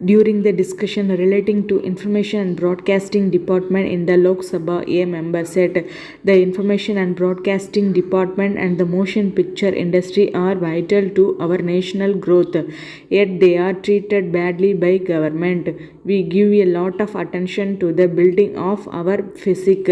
During the discussion relating to Information and Broadcasting Department in the Lok Sabha, a member said the Information and Broadcasting Department and the motion picture industry are vital to our national growth, yet they are treated badly by government. We give a lot of attention to the building of our physique,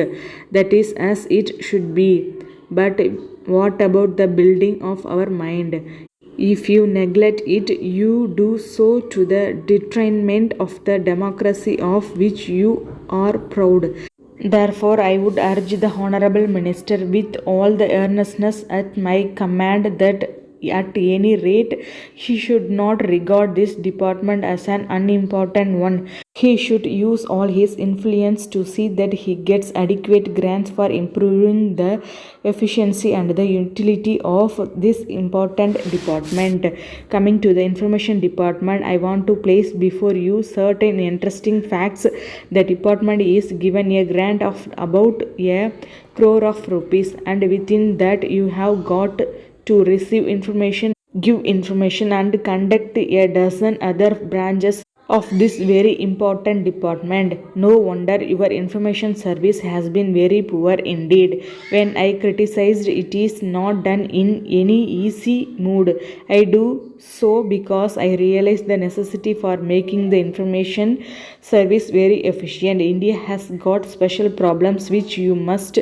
that is as it should be. But what about the building of our mind? If you neglect it, you do so to the detriment of the democracy of which you are proud. Therefore, I would urge the Honorable Minister with all the earnestness at my command that at any rate he should not regard this department as an unimportant one. He should use all his influence to see that he gets adequate grants for improving the efficiency and the utility of this important department. Coming to the information department, I want to place before you certain interesting facts. The department is given a grant of about a crore of rupees, and within that you have got to receive information, give information, and conduct a dozen other branches of this very important department. No wonder your information service has been very poor indeed. When I criticized, it is not done in any easy mood. I do so because I realize the necessity for making the information service very efficient. India has got special problems which you must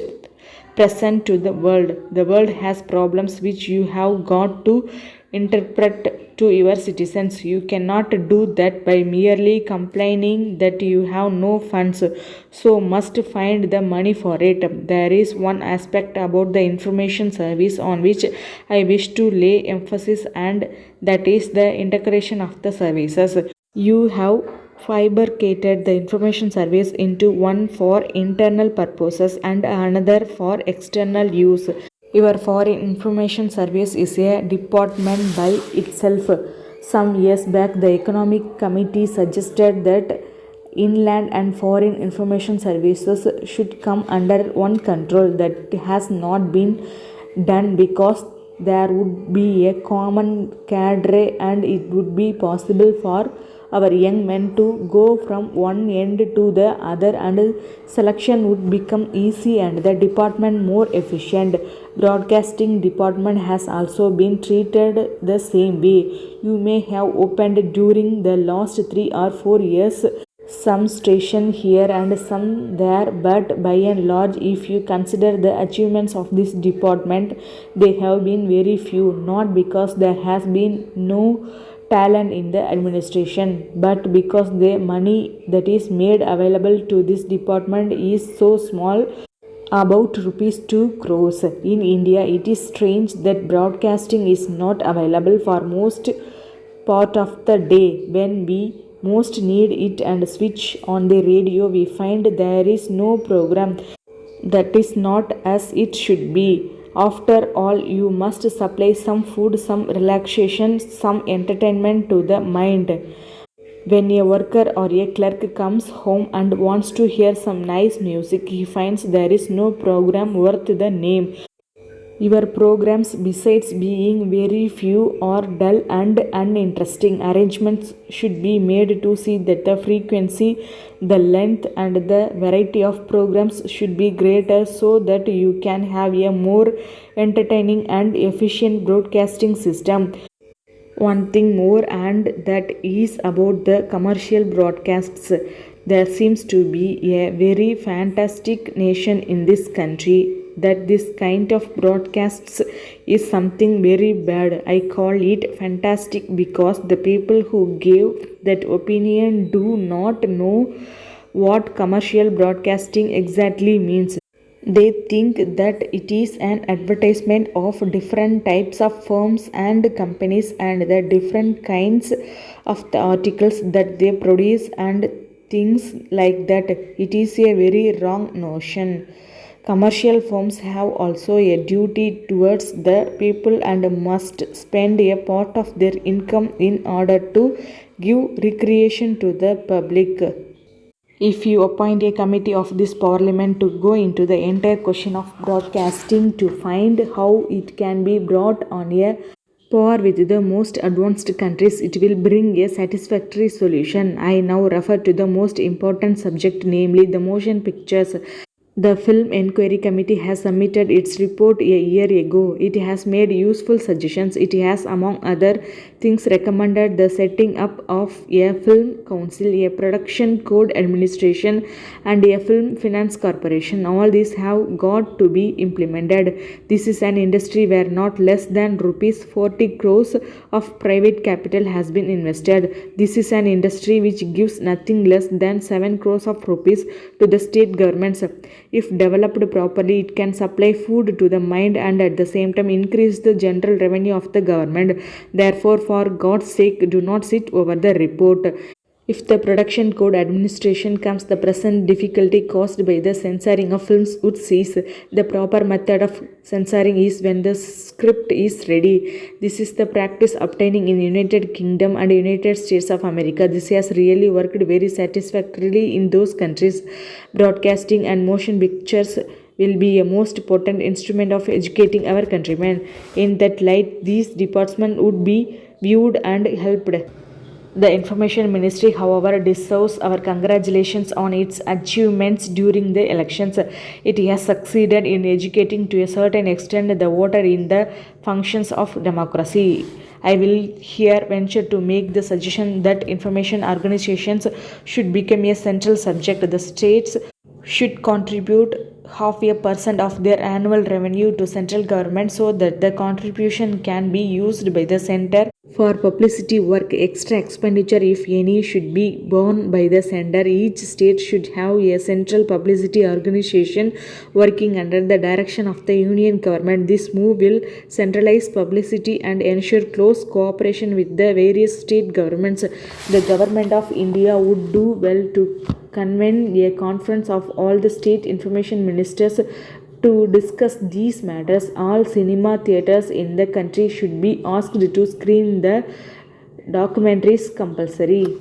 present to the world. The world has problems which you have got to interpret to your citizens. You cannot do that by merely complaining that you have no funds, so must find the money for it. There is one aspect about the information service on which I wish to lay emphasis, and that is the integration of the services. You have fabricated the information service into one for internal purposes and another for external use. Your foreign information service is a department by itself. Some years back, the Economic Committee suggested that inland and foreign information services should come under one control. That has not been done because there would be a common cadre and it would be possible for our young men to go from one end to the other, and selection would become easy and the department more efficient. Broadcasting department has also been treated the same way. You may have opened during the last 3 or 4 years some station here and some there, but by and large, if you consider the achievements of this department, they have been very few, not because there has been no talent in the administration, but because the money that is made available to this department is so small, about rupees 2 crores. In India, it is strange that broadcasting is not available for most part of the day. When we most need it and switch on the radio, we find there is no program. That is not as it should be. After all, you must supply some food, some relaxation, some entertainment to the mind. When a worker or a clerk comes home and wants to hear some nice music, he finds there is no program worth the name. Your programs, besides being very few, are dull and uninteresting. Arrangements should be made to see that the frequency, the length, and the variety of programs should be greater so that you can have a more entertaining and efficient broadcasting system. One thing more, and that is about the commercial broadcasts. There seems to be a very fantastic nation in this country that this kind of broadcasts is something very bad. I call it fantastic because the people who gave that opinion do not know what commercial broadcasting exactly means. They think that it is an advertisement of different types of firms and companies and the different kinds of the articles that they produce and things like that. It is a very wrong notion. Commercial firms have also a duty towards the people and must spend a part of their income in order to give recreation to the public. If you appoint a committee of this parliament to go into the entire question of broadcasting to find how it can be brought on a par with the most advanced countries, it will bring a satisfactory solution. I now refer to the most important subject, namely the motion pictures. The Film Enquiry Committee has submitted its report a year ago. It has made useful suggestions. It has, among other things, recommended the setting up of a film council, a production code administration, and a film finance corporation. All these have got to be implemented. This is an industry where not less than rupees 40 crores of private capital has been invested. This is an industry which gives nothing less than 7 crores of rupees to the state governments. If developed properly, it can supply food to the mind and at the same time increase the general revenue of the government. Therefore, for God's sake, do not sit over the report. If the production code administration comes, the present difficulty caused by the censoring of films would cease. The proper method of censoring is when the script is ready. This is the practice obtaining in United Kingdom and United States of America. This has really worked very satisfactorily in those countries. Broadcasting and motion pictures will be a most potent instrument of educating our countrymen. In that light, these departments would be viewed and helped. The Information Ministry, however, deserves our congratulations on its achievements during the elections. It has succeeded in educating to a certain extent the voter in the functions of democracy. I will here venture to make the suggestion that information organizations should become a central subject. The states should contribute 0.5% of their annual revenue to central government so that the contribution can be used by the center for publicity work. Extra expenditure, if any, should be borne by the center. Each state should have a central publicity organization working under the direction of the union government. This move will centralize publicity and ensure close cooperation with the various state governments. The government of India would do well to convene a conference of all the state information ministers to discuss these matters. All cinema theaters in the country should be asked to screen the documentaries compulsory.